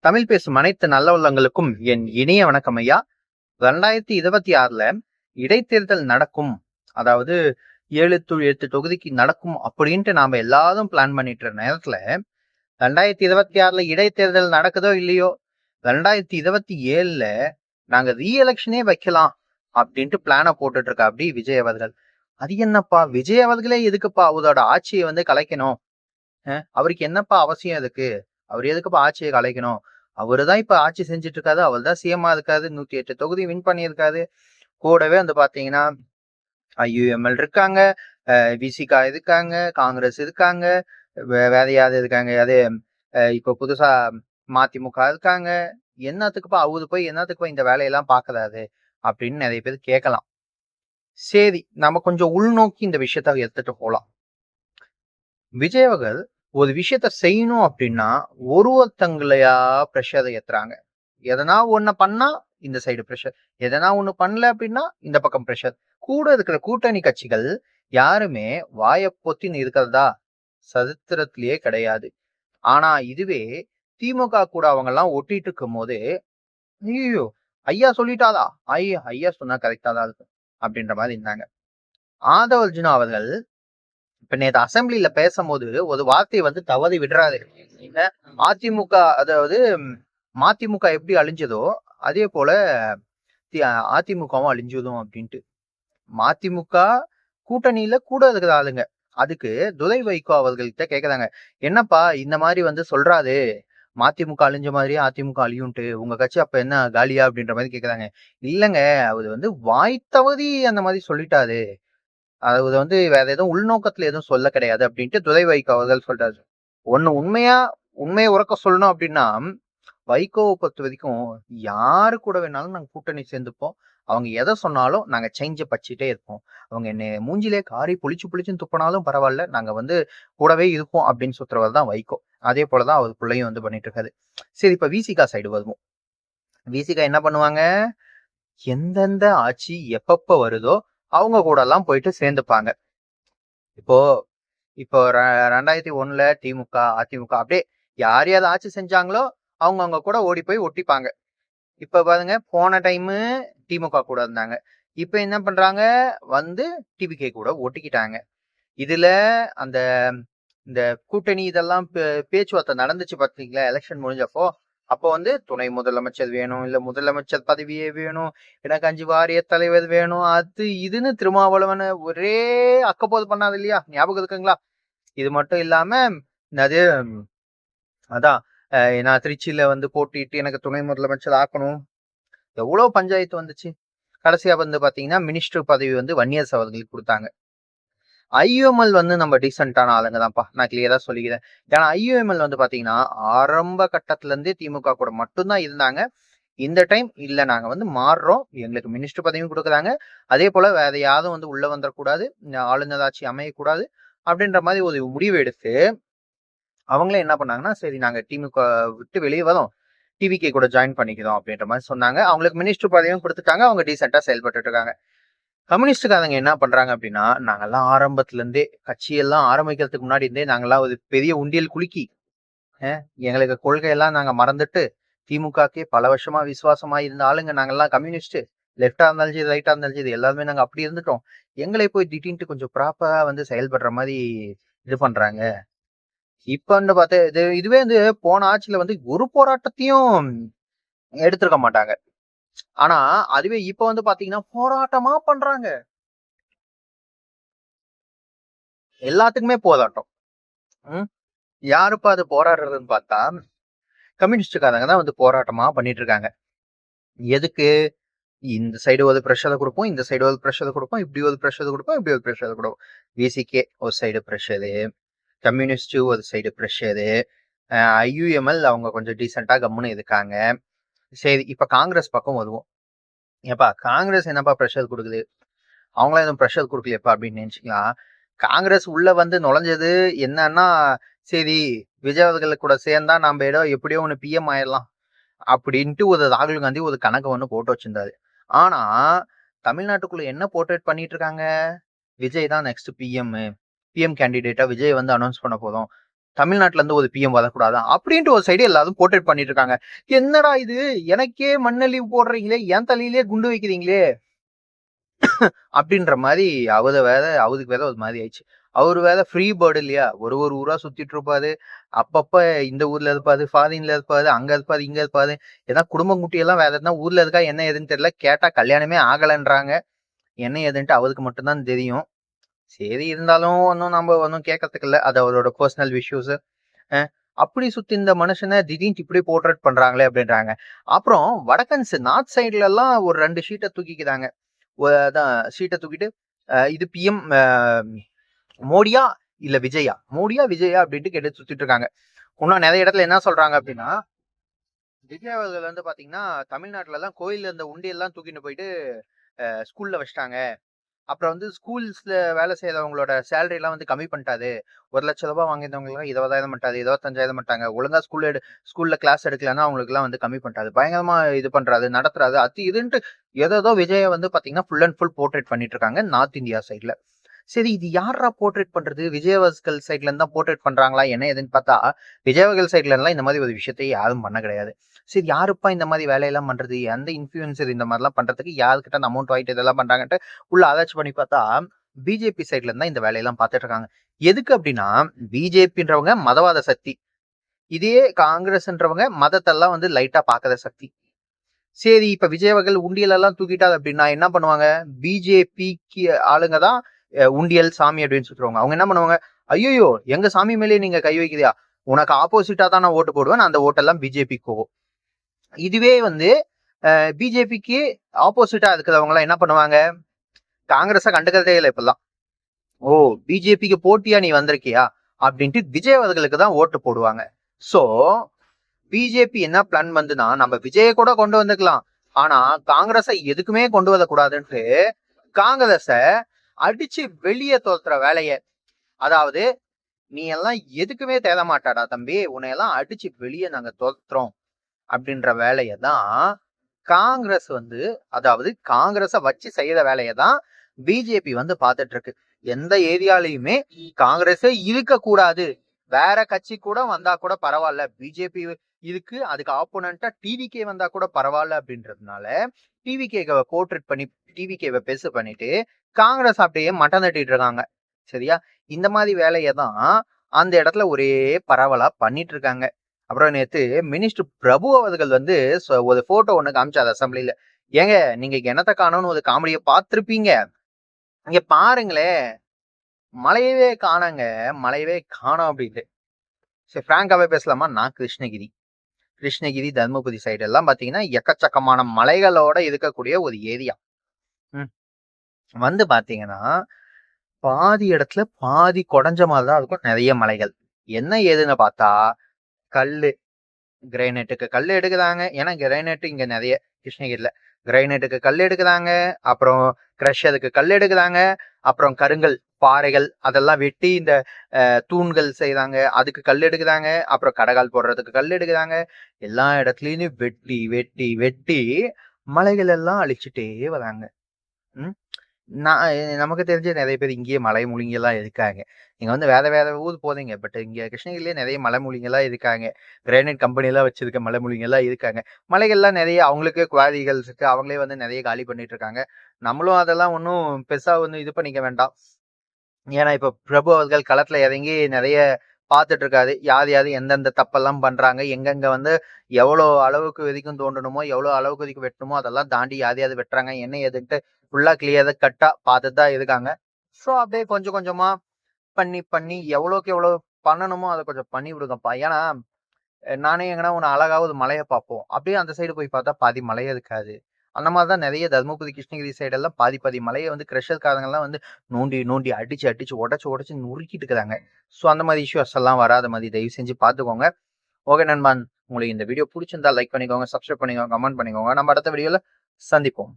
தமிழ் பேசும் அனைத்து நல்ல உள்ளங்களுக்கும் என் இனிய வணக்கம் ஐயா. 2026ல இடைத்தேர்தல் நடக்கும், அதாவது 7 தொகுதிக்கு நடக்கும் அப்படின்ட்டு நாம எல்லாரும் பிளான் பண்ணிட்டு இருக்க நேரத்துல 2026ல இடைத்தேர்தல் நடக்குதோ இல்லையோ, 2027ல நாங்க ரீஎலெக்ஷனே வைக்கலாம் அப்படின்ட்டு பிளான போட்டுட்டு இருக்கா அப்படி விஜய் அவர்கள். அது என்னப்பா, விஜய் அவர்களே எதுக்குப்பா அவரோட ஆட்சியை கலைக்கணும்? அவருக்கு என்னப்பா அவசியம் இருக்கு? அவர் எதுக்குப்பா ஆட்சியை கலைக்கணும்? அவருதான் இப்ப ஆட்சி செஞ்சுட்டு இருக்காரு. அவர் தான் சிஎம்மா இருக்காரு. 108 தொகுதி வின் பண்ணியிருக்காரு. கூடவே பாத்தீங்கன்னா ஐயுஎம்எல் இருக்காங்க, விசிகா இருக்காங்க, காங்கிரஸ் இருக்காங்க, வேற யாரு இருக்காங்க, அதே இப்ப புதுசா மதிமுக இருக்காங்க. என்னத்துக்குப்பா அவரு போய் என்னத்துக்குப்பா இந்த வேலையெல்லாம் பாக்குறாரு அப்படின்னு நிறைய பேர் கேட்கலாம். சரி, நம்ம கொஞ்சம் உள்நோக்கி இந்த விஷயத்த எடுத்துட்டு போலாம். விஜய் அவர்கள் ஒரு விஷயத்த செய்யணும் அப்படின்னா ஒருத்தங்களையா ப்ரெஷரை ஏத்துறாங்க. எதனா ஒண்ணு பண்ணா இந்த சைடு ப்ரெஷர், எதனா ஒண்ணு பண்ணல அப்படின்னா இந்த பக்கம் ப்ரெஷர். கூட இருக்கிற கூட்டணி கட்சிகள் யாருமே வாயை பொத்தின்னு இருக்கிறதா சரித்திரத்திலேயே கிடையாது. ஆனா இதுவே திமுக கூட அவங்க எல்லாம் ஒட்டிட்டு இருக்கும் போது, ஐயோ ஐயா சொல்லிட்டாதா, ஐயா சொன்னா கரெக்டா தான் இருக்கும் அப்படின்ற மாதிரி இருந்தாங்க. ஆதவ அர்ஜுனா அவர்கள் இப்ப நேற்று அசம்பிளில பேசும்போது ஒரு வார்த்தையை தவறி விடுறாரு. அதிமுக, அதாவது மதிமுக எப்படி அழிஞ்சதோ அதே போல அதிமுகவும் அழிஞ்சதும் அப்படின்ட்டு. மதிமுக கூட்டணியில கூட இருக்கிற ஆளுங்க அதுக்கு துரை வைகோ அவர்கள்ட்ட கேக்குறாங்க, என்னப்பா இந்த மாதிரி சொல்றாரு, மதிமுக அழிஞ்ச மாதிரியே அதிமுக அழியும்ட்டு, உங்க கட்சி அப்ப என்ன காலியா அப்படின்ற மாதிரி கேக்குறாங்க. இல்லங்க, அவரு வாய் தவறி அந்த மாதிரி சொல்லிட்டாரு, அது வேற எதுவும் உள்நோக்கத்துல எதுவும் சொல்ல கிடையாது அப்படின்ட்டு துரை வைகோ அவர்கள் சொல்றாரு. உண்மையை உறக்க சொல்லணும் அப்படின்னா, வைகோவை பொறுத்த வரைக்கும் யாரு கூட வேணாலும் நாங்க கூட்டணி சேர்ந்துப்போம், அவங்க எதை சொன்னாலும் நாங்க சேஞ்ச பச்சுட்டே இருப்போம், அவங்க என்ன மூஞ்சிலே காரி புளிச்சுன்னு துப்பினாலும் பரவாயில்ல, நாங்க கூடவே இருப்போம் அப்படின்னு சுத்துறவர் தான் வைகோ. அதே போலதான் அவர் பிள்ளையும் பண்ணிட்டு இருக்காரு. சரி, இப்ப விசிகா சைடு வருவோம். விசிகா என்ன பண்ணுவாங்க, எந்தெந்த ஆட்சி எப்பப்ப வருதோ அவங்க கூட எல்லாம் போயிட்டு சேர்ந்துப்பாங்க. இப்போ இப்போ 2001ல திமுக அதிமுக அப்படியே யார் யார் ஆட்சி செஞ்சாங்களோ அவங்க கூட ஓடி போய் ஒட்டிப்பாங்க. இப்ப பாருங்க, போன டைம் திமுக கூட இருந்தாங்க, இப்ப என்ன பண்றாங்க, டிவிகே கூட ஒட்டிக்கிட்டாங்க. இதுல அந்த இந்த கூட்டணி இதெல்லாம் பேச்சுவார்த்தை நடந்துச்சு பாத்தீங்களா எலெக்ஷன் முடிஞ்சப்போ. அப்போ துணை முதலமைச்சர் வேணும், இல்ல முதலமைச்சர் பதவியே வேணும், எனக்கு 5 வாரிய தலைவர் வேணும், அது இதுன்னு திருமாவளவன் ஒரே அக்கப்போது பண்ணாது இல்லையா, ஞாபகம் இருக்குங்களா? இது மட்டும் இல்லாம அது அதான் நான் திருச்சியில போட்டிட்டு எனக்கு துணை முதலமைச்சர் ஆக்கணும், எவ்வளவு பஞ்சாயத்து வந்துச்சு. கடைசியா பாத்தீங்கன்னா மினிஸ்டர் பதவி வன்னியரசு அவர்களுக்கு கொடுத்தாங்க. ஐயுஎம்எல் நம்ம டீசென்டான ஆளுங்க தான்ப்பா, நான் கிளியரா சொல்லிக்கிறேன். ஏன்னா ஐயுஎம்எல் பாத்தீங்கன்னா ஆரம்ப கட்டத்துல இருந்தே திமுக கூட மட்டும்தான் இருந்தாங்க. இந்த டைம் இல்ல, நாங்க மாறுறோம், எங்களுக்கு மினிஸ்டர் பதவியும் கொடுக்குறாங்க, அதே போல வேற யாரும் உள்ள வந்துடக்கூடாது, ஆளுநர் ஆட்சி அமையக்கூடாது அப்படின்ற மாதிரி ஒரு முடிவு எடுத்து அவங்களே என்ன பண்ணாங்கன்னா, சரி நாங்க திமுக விட்டு வெளியே வரோம், டிவிகே கூட ஜாயின் பண்ணிக்கிறோம் அப்படின்ற மாதிரி சொன்னாங்க. அவங்களுக்கு மினிஸ்டர் பதவியும் கொடுத்துட்டாங்க, அவங்க டீசெண்டா செயல்பட்டு இருக்காங்க. கம்யூனிஸ்டுக்காரங்க என்ன பண்றாங்க அப்படின்னா, நாங்கெல்லாம் ஆரம்பத்துல இருந்தே கட்சியெல்லாம் ஆரம்பிக்கிறதுக்கு முன்னாடி இருந்தே நாங்கெல்லாம் ஒரு பெரிய உண்டியல் குலுக்கி எங்களுக்கு கொள்கையெல்லாம் நாங்க மறந்துட்டு திமுகக்கே பல வருஷமா விசுவாசமா இருந்த ஆளுங்க நாங்கெல்லாம் கம்யூனிஸ்ட், லெப்டா இருந்தாலும் சரி ரைட்டா இருந்தாலும் சரி எல்லாருமே நாங்க அப்படி இருந்துட்டோம், எங்களை போய் திட்டின்ட்டு கொஞ்சம் ப்ராப்பரா செயல்படுற மாதிரி இது பண்றாங்க. இப்ப பார்த்தா இதுவே போன ஆட்சியில ஒரு போராட்டத்தையும் எடுத்திருக்க மாட்டாங்க. ஆனா அதுவே இப்ப பாத்தீங்கன்னா போராட்டமா பண்றாங்க, எல்லாத்துக்குமே போராட்டம். யாருப்பா அது போராடுறதுன்னு பார்த்தா கம்யூனிஸ்டுக்காரங்க தான் போராட்டமா பண்ணிட்டு இருக்காங்க. எதுக்கு? இந்த சைடு ஒரு ப்ரெஷரை கொடுப்போம், இந்த சைடு ஒரு ப்ரெஷரை கொடுப்போம், இப்படி ஒரு ப்ரெஷர் கொடுப்போம், இப்படி ஒரு ப்ரெஷர் கொடுப்போம். விசிகே ஒரு சைடு ப்ரெஷரு, கம்யூனிஸ்ட் ஒரு சைடு ப்ரெஷரு, ஐயுஎம்எல் அவங்க கொஞ்சம் டீசெண்டா கம்முன்னு இருக்காங்க. சரி, இப்ப காங்கிரஸ் பக்கம் வருவோம். ஏப்பா காங்கிரஸ் என்னப்பா ப்ரெஷர் கொடுக்குது, அவங்களாம் எதுவும் ப்ரெஷர் கொடுக்கலையப்பா அப்படின்னு நினைச்சுக்கலாம். காங்கிரஸ் உள்ள நுழைஞ்சது என்னன்னா, சரி விஜய் அவர்கள் கூட சேர்ந்தா நம்ம எப்படியோ ஒண்ணு பிஎம் ஆயிடலாம் அப்படின்ட்டு ஒரு ராகுல் காந்தி ஒரு கணக்கு போட்டு வச்சிருந்தாரு. ஆனா தமிழ்நாட்டுக்குள்ள என்ன போர்ட்ரேட் பண்ணிட்டு இருக்காங்க, விஜய் தான் நெக்ஸ்ட் பிஎம் கேண்டிடேட்டா விஜய் அனௌன்ஸ் பண்ண போதும், தமிழ்நாட்டுல இருந்து ஒரு பிஎம் வரக்கூடாதா அப்படின்ட்டு ஒரு சைடு எல்லாரும் போர்ட்ரேட் பண்ணிட்டு இருக்காங்க. என்னடா இது, எனக்கே மண்ணழிவு போடுறீங்களே, என் தலையிலே குண்டு வைக்கிறீங்களே அப்படின்ற மாதிரி அவருக்கு வேற ஒரு மாதிரி ஆயிடுச்சு. அவரு வேற ஃப்ரீ பேர்டு இல்லையா, ஒரு ஒரு ஊரா சுத்திட்டு இருப்பாரு. அப்பப்ப இந்த ஊர்ல இருப்பாரு, ஃபாரின்ல இருப்பாரு, அங்க இருப்பாரு, இங்க இருப்பாரு. ஏன்னா குடும்பம் குட்டி எல்லாம் வேற எதுனா ஊர்ல இருக்கா, என்ன ஏதுன்னு தெரியல. கேட்டா கல்யாணமே ஆகலன்றாங்க. என்ன ஏதுன்ட்டு அவருக்கு மட்டும்தான் தெரியும். சரி, இருந்தாலும் ஒன்னும் நம்ம ஒன்னும் கேட்கறதுக்கு இல்ல. அது அவரோட பர்சனல் விஷயஸ். அப்படி சுத்தி இந்த மனுஷனை திடீர்னு இப்படி போர்ட்ரேட் பண்றாங்களே அப்படின்றாங்க. அப்புறம் வடக்கன்ஸ் நார்த் சைட்ல எல்லாம் ஒரு 2 ஷீட்டை தூக்கிக்கிறாங்க. அதான் ஷீட்டை தூக்கிட்டு இது பிஎம் மோடியா இல்ல விஜயா, மோடியா விஜயா அப்படின்ட்டு கேட்டு சுத்திட்டு இருக்காங்க. இன்னும் நிறைய இடத்துல என்ன சொல்றாங்க அப்படின்னா, விஜய் அவர்கள் வந்து பாத்தீங்கன்னா தமிழ்நாட்டுல எல்லாம் கோயில்ல இருந்த உண்டியெல்லாம் தூக்கிட்டு போயிட்டு ஸ்கூல்ல வச்சிட்டாங்க. அப்புறம் வந்து ஸ்கூல்ஸ்ல வேலை செய்யறவங்களோட சேலரி எல்லாம் வந்து கம்மி பண்ணிட்டாரு. 1,00,000 ரூபாய் வாங்கியிருந்தவங்களுக்கு 20,000 பண்ணிட்டாரு, 25,000 பண்ணிட்டாங்க. ஒழுங்கா ஸ்கூல்ல கிளாஸ் எடுக்கலன்னா அவங்களுக்கு எல்லாம் வந்து கம்மி பண்ணிட்டாரு. பயங்கரமா இது பண்றாரு, நடத்துறாரு, அது இதுன்ட்டு ஏதோ விஜய வந்து பாத்தீங்கன்னா ஃபுல் அண்ட் ஃபுல் போர்ட்ரேட் பண்ணிட்டு இருக்காங்க நார்த் இந்தியா சைட்ல. சரி, இது யாரா போர்ட்ரேட் பண்றது? விஜயவர்கள் சைட்ல இருந்தா போர்ட்ரேட் பண்றாங்களா என்ன ஏதுன்னு பார்த்தா, விஜயவர்கள் சைட்ல எல்லாம் இந்த மாதிரி ஒரு விஷயத்தையே யாரும் பண்ண கிடையாது. சரி, யாருப்பா இந்த மாதிரி வேலையெல்லாம் பண்றது, எந்த இன்ஃபுளுசர் இந்த மாதிரிலாம் பண்றதுக்கு யாருக்கிட்ட அந்த அமௌண்ட் வாங்கிட்டு இதெல்லாம் பண்றாங்கன்ட்டு உள்ள ஆராய்ச்சி பண்ணி பார்த்தா, பிஜேபி சைட்ல இருந்தா இந்த வேலையெல்லாம் பார்த்துட்டு இருக்காங்க. எதுக்கு அப்படின்னா, பிஜேபின்றவங்க மதவாத சக்தி, இதே காங்கிரஸ்ன்றவங்க மதத்தெல்லாம் வந்து லைட்டா பாக்குற சக்தி. சரி, இப்ப விஜயவர்கள் உண்டியல் எல்லாம் தூக்கிட்டாரு அப்படின்னா என்ன பண்ணுவாங்க? பிஜேபிக்கு ஆளுங்க தான் உண்டியல் சாமி அப்படின்னு சொல்றவங்க. அவங்க என்ன பண்ணுவாங்க? ஐயோ, எங்க சாமி மேலேயே நீங்க கை வைக்கிறியா, உனக்கு ஆப்போசிட்டா தான் நான் ஓட்டு போடுவேன், அந்த ஓட்டெல்லாம் பிஜேபிக்கு போகும். இதுவே வந்து பிஜேபிக்கு ஆப்போசிட்டா இருக்கிறவங்க எல்லாம் என்ன பண்ணுவாங்க? காங்கிரஸ கண்டுக்கிறதே இல்லை இப்பெல்லாம். ஓ, பிஜேபிக்கு போட்டியா நீ வந்திருக்கியா அப்படின்ட்டு விஜய் அவர்களுக்கு தான் ஓட்டு போடுவாங்க. சோ பிஜேபி என்ன பிளான் வந்துன்னா, நம்ம விஜய கூட கொண்டு வந்துக்கலாம், ஆனா காங்கிரஸை எதுக்குமே கொண்டு வரக்கூடாதுன்ட்டு காங்கிரஸ அடிச்சு வெளியே தோத்துற வேலைய, அதாவது நீ எல்லாம் எதுக்குமே தேட மாட்டாடா தம்பி, உன்னையெல்லாம் அடிச்சு வெளியே நாங்க தோத்துறோம் அப்படின்ற வேலையை தான் காங்கிரஸ் வந்து, அதாவது காங்கிரஸ வச்சு செய்யற வேலையை தான் பிஜேபி வந்து பார்த்துட்டு இருக்கு. எந்த ஏரியாலையுமே காங்கிரஸே இருக்க கூடாது, வேற கட்சி கூட வந்தா கூட பரவாயில்ல, பிஜேபி இதுக்கு அதுக்கு ஆப்போனண்டா டிவிகே வந்தா கூட பரவாயில்ல அப்படின்றதுனால டிவிகேவை போர்ட்ரேட் பண்ணி டிவிகேவை பெருசு பண்ணிட்டு காங்கிரஸ் அப்படியே மட்டம் தட்டிட்டு இருக்காங்க. சரியா, இந்த மாதிரி வேலையை தான் அந்த இடத்துல ஒரே பரவலா பண்ணிட்டு இருக்காங்க. அப்புறம் நேத்து மினிஸ்டர் பிரபு அவர்கள் வந்து ஒரு போட்டோ ஒண்ணு காமிச்சாரு அசம்பிளில. ஏங்க, நீங்க என்னத்த காணோம்னு ஒரு காமெடியை பார்த்திருப்பீங்க. இங்க பாருங்களேன், மழையவே காணாங்க, மழையவே காணோம் அப்படின்ட்டு. சரி, பிராங்காவே பேசலாமா? நான் கிருஷ்ணகிரி தர்மபுரி சைடு எல்லாம் பாத்தீங்கன்னா எக்கச்சக்கமான மலைகளோட இருக்கக்கூடிய ஒரு ஏரியா. வந்து பாத்தீங்கன்னா பாதி இடத்துல பாதி குறைஞ்ச மாதிரிதான் இருக்கும், நிறைய மலைகள். என்ன ஏதுன்னு பார்த்தா, கல்லு, கிரைனேட்டுக்கு கல் எடுக்குறாங்க. ஏன்னா கிரைனேட் இங்க நிறைய கிருஷ்ணகிரில, கிரைனேட்டுக்கு கல் எடுக்குறாங்க, அப்புறம் கிரஷருக்கு கல் எடுக்குறாங்க, அப்புறம் கருங்கல் பாறைகள் அதெல்லாம் வெட்டி இந்த தூண்கள் செய்யறாங்க, அதுக்கு கல் எடுக்குறாங்க, அப்புறம் கடகால் போடுறதுக்கு கல் எடுக்குறாங்க. எல்லா இடத்துலயும் வெட்டி வெட்டி வெட்டி மலைகள் எல்லாம் அழிச்சுட்டே வராங்க. நான் நமக்கு தெரிஞ்ச நிறைய பேர் இங்கேயே மலை மூலிங்கெல்லாம் இருக்காங்க. நீங்க வந்து வேற வேற ஊர் போறீங்க, பட் இங்க கிருஷ்ணகிரிலேயே நிறைய மலை மூலிங்கெல்லாம் இருக்காங்க. கிரானைட் கம்பெனி எல்லாம் வச்சிருக்க மலை மூலிங்கெல்லாம் இருக்காங்க. மலைகள்லாம் நிறைய அவங்களுக்கு குவாரிகள் இருக்கு, அவங்களே வந்து நிறைய காலி பண்ணிட்டு இருக்காங்க. நம்மளும் அதெல்லாம் ஒன்றும் பெருசா ஒன்றும் இது பண்ணிக்க வேண்டாம். ஏன்னா இப்ப பிரபு அவர்கள் களத்துல இறங்கி நிறைய பார்த்துட்டு இருக்காரு, யார் யாரு எந்தெந்த தப்பெல்லாம் பண்றாங்க, எங்கெங்க வந்து எவ்வளவு அளவுக்கு வரைக்கும் தோண்டணுமோ, எவ்வளவு அளவுக்கு வரைக்கும் வெட்டணுமோ அதெல்லாம் தாண்டி யார் யாரு வெட்டுறாங்க என்ன எதுன்ட்டு ஃபுல்லா கிளியரா கட்டா பார்த்துட்டு தான் இருக்காங்க. ஸோ அப்படியே கொஞ்சம் கொஞ்சமா பண்ணி பண்ணி எவ்வளோக்கு எவ்வளவு பண்ணணுமோ அதை கொஞ்சம் பண்ணி விடுங்கப்பா. ஏன்னா நானே எங்கன்னா ஒன்று அழகாவது மலையை பார்ப்போம், அப்படியே அந்த சைடு போய் பார்த்தா பாதி மலையே இருக்காது. அந்த மாதிரிதான் நிறைய தர்மபுரி கிருஷ்ணகிரி சைடெல்லாம் பாதி பாதி மலையை வந்து கிரஷர்காரங்கெல்லாம் வந்து நோண்டி நோண்டி அடிச்சு அடிச்சு உடச்சு உடச்சு நுறுக்கிட்டு இருக்கிறாங்க. ஸோ அந்த மாதிரி இஷ்யூஸ் எல்லாம் வராத மாதிரி தயவு செஞ்சு பார்த்துக்கோங்க. ஓகே நண்பன், உங்களுக்கு இந்த வீடியோ பிடிச்சிருந்தா லைக் பண்ணிக்கோங்க, சப்ஸ்கிரைப் பண்ணிக்கோங்க, கமெண்ட் பண்ணிக்கோங்க. நம்ம அடுத்த வீடியோல சந்திப்போம்.